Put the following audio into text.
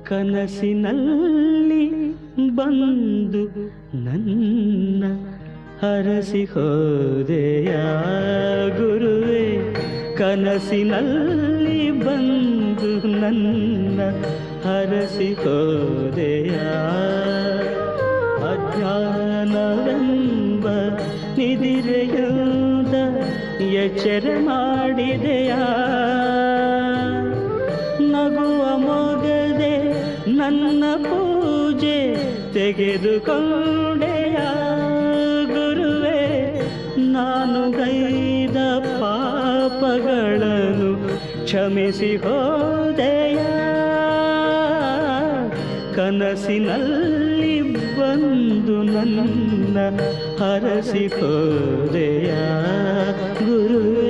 ಕನಸಿನಲ್ಲಿ ಬಂದು ನನ್ನ ಹರಸಿ ಹೋದೆಯ ಗುರುವೇ, ಕನಸಿನಲ್ಲಿ ಬಂದು ನನ್ನ ಹರಸಿ ಹೋದೆಯ. ಅಜ್ಞಾನವೆಂಬ ನಿದಿರೆಯುವುದ ಎಚ್ಚರ ಮಾಡಿದೆಯ. ನಗುವ ಮೊಗದೆ ನನ್ನ ಪೂಜೆ ತೆಗೆದುಕೊಂಡೆಯ ಗುರುವೇ, ನಾನು ಗೈದ ಪಾಪಗಳನ್ನು ಕ್ಷಮಿಸಿ ಹೋದೆಯ. ಕನಸಿನಲ್ಲಿ ಬಂದು ನನ್ನ ಹರಸಿ ಹೋದೆಯ ಗುರುವೇ.